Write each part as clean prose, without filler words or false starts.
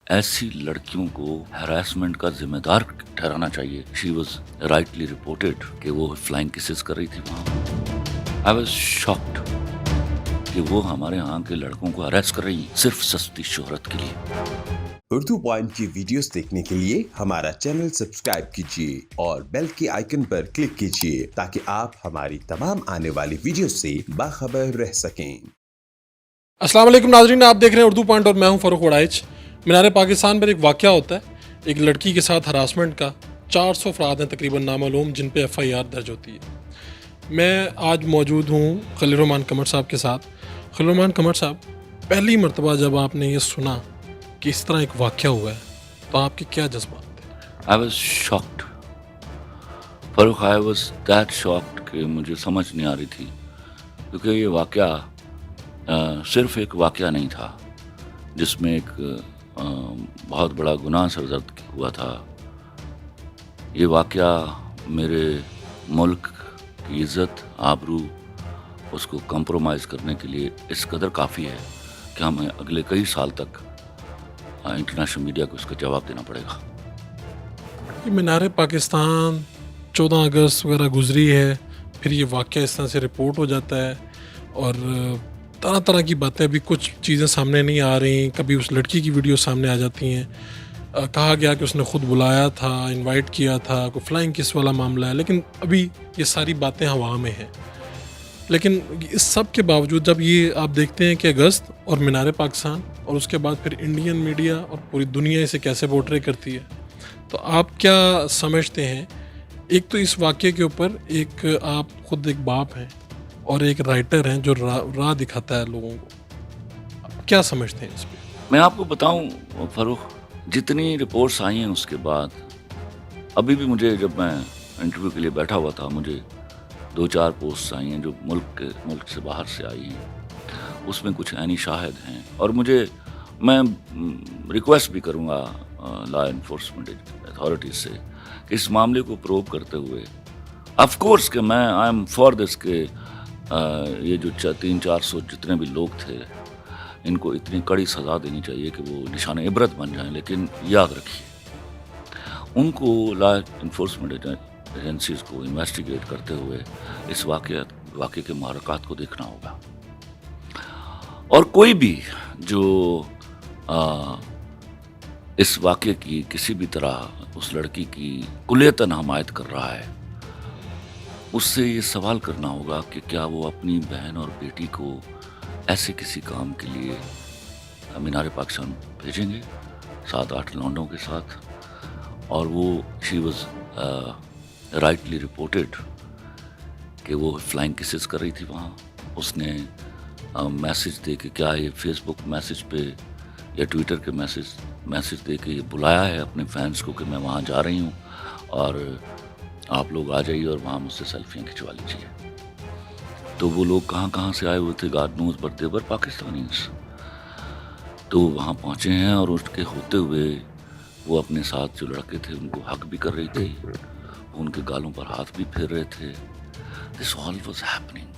ایسی لڑکیوں کو ہراسمنٹ کا ذمہ دار ٹھہرانا چاہیے. شی واز رائٹلی رپورٹڈ کہ وہ فلائنگ کسز کر رہی تھی وہاں. آئی واز شاکڈ کہ وہ ہمارے ہاں کے لڑکوں کو ہراس کر رہی ہیں صرف سستی شہرت کے لیے. اردو پوائنٹ کی ویڈیوز دیکھنے کے لیے ہمارا چینل سبسکرائب کیجیے اور بیل کے آئیکن پر کلک کیجیے تاکہ آپ ہماری تمام آنے والی ویڈیوز سے باخبر رہ سکیں. السلام علیکم ناظرین، آپ دیکھ رہے ہیں اردو پوائنٹ اور میں ہوں فاروق وڑائچ. مینار پاکستان پر ایک واقعہ ہوتا ہے ایک لڑکی کے ساتھ ہراسمنٹ کا. 400 افراد ہیں تقریباً نامعلوم جن پہ FIR درج ہوتی ہے. میں آج موجود ہوں خلیل الرحمان قمر صاحب کے ساتھ. خلیل الرحمان قمر صاحب، پہلی مرتبہ جب آپ نے یہ سنا کہ اس طرح ایک واقعہ ہوا ہے تو آپ کے کیا جذبات تھے؟ I was shocked Farooq. I was that shocked کہ مجھے سمجھ نہیں آ رہی تھی، کیونکہ یہ واقعہ صرف ایک واقعہ نہیں تھا جس میں ایک بہت بڑا گناہ سرزد ہوا تھا. یہ واقعہ میرے ملک کی عزت آبرو اس کو کمپرومائز کرنے کے لیے اس قدر کافی ہے کہ ہمیں اگلے کئی سال تک انٹرنیشنل میڈیا کو اس کا جواب دینا پڑے گا. یہ مینار پاکستان 14 اگست وغیرہ گزری ہے، پھر یہ واقعہ اس طرح سے رپورٹ ہو جاتا ہے اور طرح طرح کی باتیں، ابھی کچھ چیزیں سامنے نہیں آ رہی. کبھی اس لڑکی کی ویڈیو سامنے آ جاتی ہیں، کہا گیا کہ اس نے خود بلایا تھا، انوائٹ کیا تھا، کوئی فلائنگ کس والا معاملہ ہے، لیکن ابھی یہ ساری باتیں ہوا میں ہیں. لیکن اس سب کے باوجود جب یہ آپ دیکھتے ہیں کہ اگست اور مینار پاکستان اور اس کے بعد پھر انڈین میڈیا اور پوری دنیا اسے کیسے پورٹرے کرتی ہے، تو آپ کیا سمجھتے ہیں؟ ایک تو اس واقعے کے اوپر ایک آپ خود ایک باپ ہیں اور ایک رائٹر ہیں جو راہ دکھاتا ہے لوگوں کو، آپ کیا سمجھتے ہیں اس پہ؟ میں آپ کو بتاؤں فاروق، جتنی رپورٹس آئی ہیں اس کے بعد ابھی بھی مجھے، جب میں انٹرویو کے لیے بیٹھا ہوا تھا، مجھے 2-4 پوسٹس آئی ہیں جو ملک سے باہر سے آئی ہیں. اس میں کچھ عینی شاہد ہیں اور میں ریکویسٹ بھی کروں گا لا انفورسمنٹ اتھارٹیز سے کہ اس معاملے کو پروو کرتے ہوئے، آف کورس کہ میں آئی ایم فار دس کہ یہ جو 300-400 جتنے بھی لوگ تھے ان کو اتنی کڑی سزا دینی چاہیے کہ وہ نشان عبرت بن جائیں. لیکن یاد رکھیے، ان کو لا انفورسمنٹ ایجنسیز کو انویسٹیگیٹ کرتے ہوئے اس واقعے کے محرکات کو دیکھنا ہوگا. اور کوئی بھی جو اس واقعے کی کسی بھی طرح اس لڑکی کی کلیتاً حمایت کر رہا ہے، اس سے یہ سوال کرنا ہوگا کہ کیا وہ اپنی بہن اور بیٹی کو ایسے کسی کام کے لیے مینار پاکستان بھیجیں گے 7-8 لونڈوں کے ساتھ. اور وہ شی واز رائٹلی رپورٹڈ کہ وہ فلائنگ کسز کر رہی تھی وہاں. اس نے میسج دے کے، کیا یہ فیس بک میسج پہ یا ٹویٹر کے میسج دے کے یہ بلایا ہے اپنے فینس کو کہ میں وہاں جا رہی ہوں اور آپ لوگ آ جائیے اور وہاں مجھ سے سیلفیاں کھنچوا لیجیے. تو وہ لوگ کہاں سے آئے ہوئے تھے، God knows, but they were Pakistanis. تو وہاں پہنچے ہیں اور اس کے ہوتے ہوئے وہ اپنے ساتھ جو لڑکے تھے ان کو حق بھی کر رہی تھی، ان کے گالوں پر ہاتھ بھی پھیر رہے تھے. دس آل واز ہیپننگ.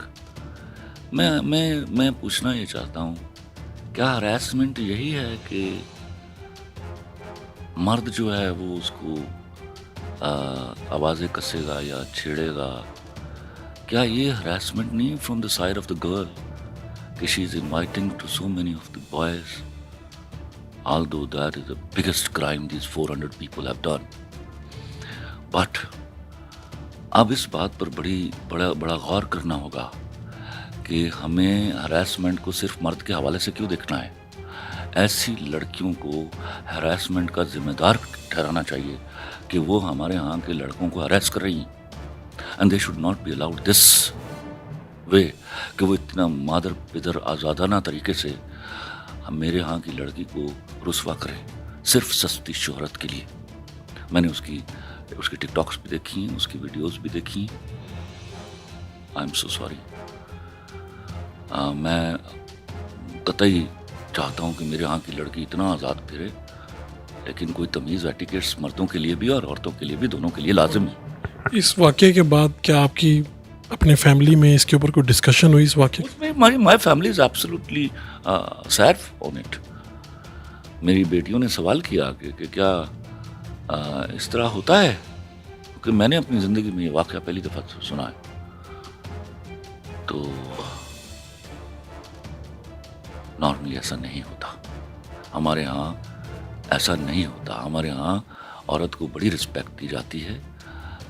میں پوچھنا یہ چاہتا ہوں، کیا ہراسمنٹ یہی ہے کہ مرد جو ہے وہ اس کو آوازیں کسے گا یا چھیڑے گا؟ کیا یہ ہراسمنٹ نہیں from the side of the girl کہ she is inviting to so many of the boys, although that is the biggest crime these 400 people have done. But اب اس بات پر بڑا غور کرنا ہوگا کہ ہمیں ہراسمنٹ کو صرف مرد کے حوالے سے کیوں دیکھنا ہے. ایسی لڑکیوں کو ہراسمنٹ کا ذمہ دار ٹھہرانا چاہیے کہ وہ ہمارے ہاں کے لڑکوں کو ہراس کر رہی ہیں. And they should not be allowed this way کہ وہ اتنا مادر پدر آزادانہ طریقے سے میرے ہاں کی لڑکی کو رسوا کرے صرف سستی شہرت کے لیے. میں نے اس کی ٹک ٹاکس بھی دیکھی ہیں، اس کی ویڈیوز بھی دیکھی ہیں. آئی ایم سو سوری. میں قطعی چاہتا ہوں کہ میرے ہاں کی لڑکی اتنا آزاد پھرے، لیکن کوئی تمیز ایٹیکیٹس مردوں کے لیے بھی اور عورتوں کے لیے بھی، دونوں کے لیے لازم ہے. اس واقعے کے بعد کیا آپ کی اپنے فیملی میں اس کے اوپر کوئی ڈسکشن ہوئی اس واقعے؟ My family is absolutely sad on it. میری بیٹیوں نے سوال کیا کہ کیا اس طرح ہوتا ہے، کہ میں نے اپنی زندگی میں یہ واقعہ پہلی دفعہ سنا ہے، تو نارملی ایسا نہیں ہوتا، ہمارے ہاں ایسا نہیں ہوتا. ہمارے ہاں عورت کو بڑی رسپیکٹ دی جاتی ہے،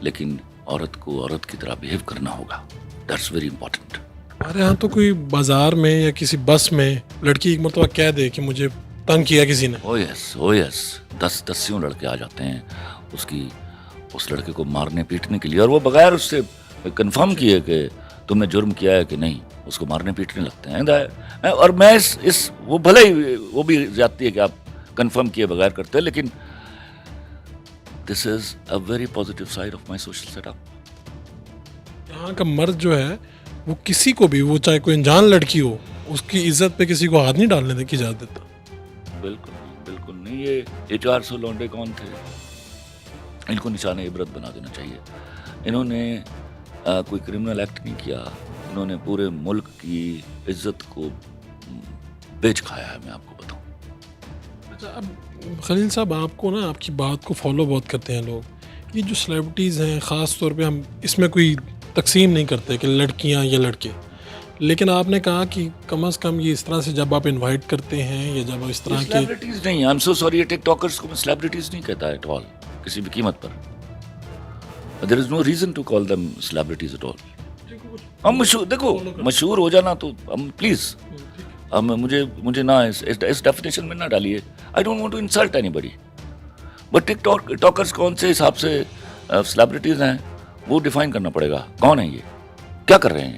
لیکن عورت کو عورت کی طرح بیہیو کرنا ہوگا. That's very important. ہمارے یہاں تو کوئی بازار میں یا کسی بس میں لڑکی ایک مرتبہ کہہ دے کہ مجھے تنگ کیا کسی نے، او یس 10 لڑکے آ جاتے ہیں اس لڑکے کو مارنے پیٹنے کے لیے، اور وہ بغیر اس سے کنفرم کیے کہ تم نے جرم کیا ہے کہ نہیں، اس کو مارنے پیٹنے لگتے ہیں. اور میں وہ بھلے ہی وہ بھی زیادتی ہے کہ آپ کنفرم کیے بغیر کرتے ہیں، لیکن this is a very positive side of my social set up. یہاں کا مرد جو ہے وہ کسی کو بھی، وہ چاہے کوئی انجان لڑکی ہو، اس کی عزت پہ کسی کو ہاتھ نہیں ڈالنے کی اجازت دیتا. بالکل نہیں. یہ 400 لونڈے کون تھے؟ ان کو نشان عبرت بنا دینا چاہیے. انہوں نے کوئی کرمنل ایکٹ نہیں کیا، انہوں نے پورے ملک کی عزت کو بیچ کھایا ہے، میں آپ کو بتاؤں. اچھا، اب خلیل صاحب آپ کو نا، آپ کی بات کو فالو بہت کرتے ہیں لوگ. یہ جو سیلیبریٹیز ہیں، خاص طور پہ ہم اس میں کوئی تقسیم نہیں کرتے کہ لڑکیاں یا لڑکے، لیکن آپ نے کہا کہ کم از کم یہ اس طرح سے جب آپ انوائٹ کرتے ہیں یا جب اس طرح کے، سیلیبریٹیز نہیں، I am so sorry, TikTokers کو میں سیلیبریٹیز نہیں کہتا ایٹ آل، کسی بھی قیمت پر. There is no reason to call them celebrities at all. ہم مشہور ہو جانا تو ہم پلیز مجھے نہ اس ڈیفینیشن میں نہ ڈالیے. I don't want to insult anybody, but TikTokers کون سے حساب سے سیلیبریٹیز ہیں وہ ڈیفائن کرنا پڑے گا. کون ہیں یہ، کیا کر رہے ہیں؟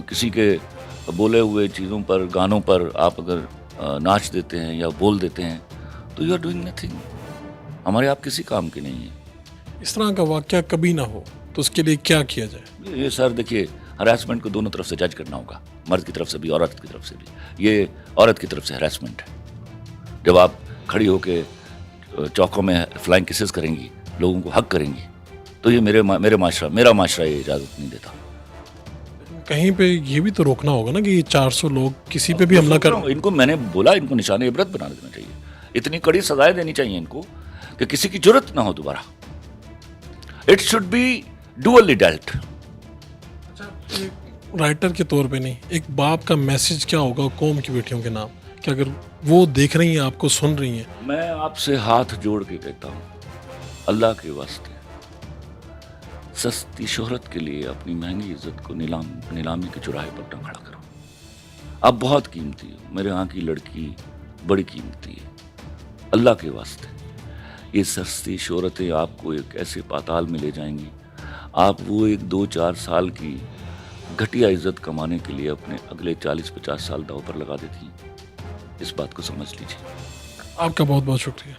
کسی کے بولے ہوئے چیزوں پر، گانوں پر آپ اگر ناچ دیتے ہیں یا بول دیتے ہیں تو یو آر ڈوئنگ نتھنگ. ہمارے آپ کسی کام کے نہیں ہیں. اس طرح کا واقعہ کبھی نہ ہو تو اس کے لیے کیا کیا جائے؟ یہ سر دیکھیے، ہراسمنٹ کو دونوں طرف سے جج کرنا ہوگا، مرد کی طرف سے بھی، عورت کی طرف سے بھی. یہ عورت کی طرف سے ہراسمنٹ ہے. جب آپ کھڑی ہو کے چوکوں میں فلائنگ کسز کریں گی، لوگوں کو حق کریں گی، تو یہ میرا معاشرہ یہ اجازت نہیں دیتا. کہیں پہ یہ بھی تو روکنا ہوگا نا کہ یہ 400 لوگ کسی پہ بھی حملہ کر، ان کو میں نے بولا، ان کو نشان عبرت بنا دینا چاہیے. اتنی کڑی سزائیں دینی چاہیے ان کو کہ کسی کی جرت نہ ہو دوبارہ. It should be duly deleted. Writer کے طور پہ نہیں، ایک باپ کا میسج کیا ہوگا قوم کی بیٹیوں کے نام، کہ اگر وہ دیکھ رہی ہیں، آپ کو سن رہی ہیں؟ میں آپ سے ہاتھ جوڑ کے کہتا ہوں، اللہ کے واسطے سستی شہرت کے لیے اپنی مہنگی عزت کو نیلامی کے چوراہے پر نہ کھڑا کرو. آپ بہت قیمتی ہو، میرے ہاں کی لڑکی بڑی قیمتی ہے. اللہ کے واسطے یہ سستی شہرتیں آپ کو ایک ایسے پاتال میں لے جائیں گی، آپ وہ ایک 2-4 سال کی گھٹیا عزت کمانے کے لیے اپنے اگلے 40-50 سال داؤ پر لگا دیتی ہیں. اس بات کو سمجھ لیجیے. آپ کا بہت بہت شکریہ.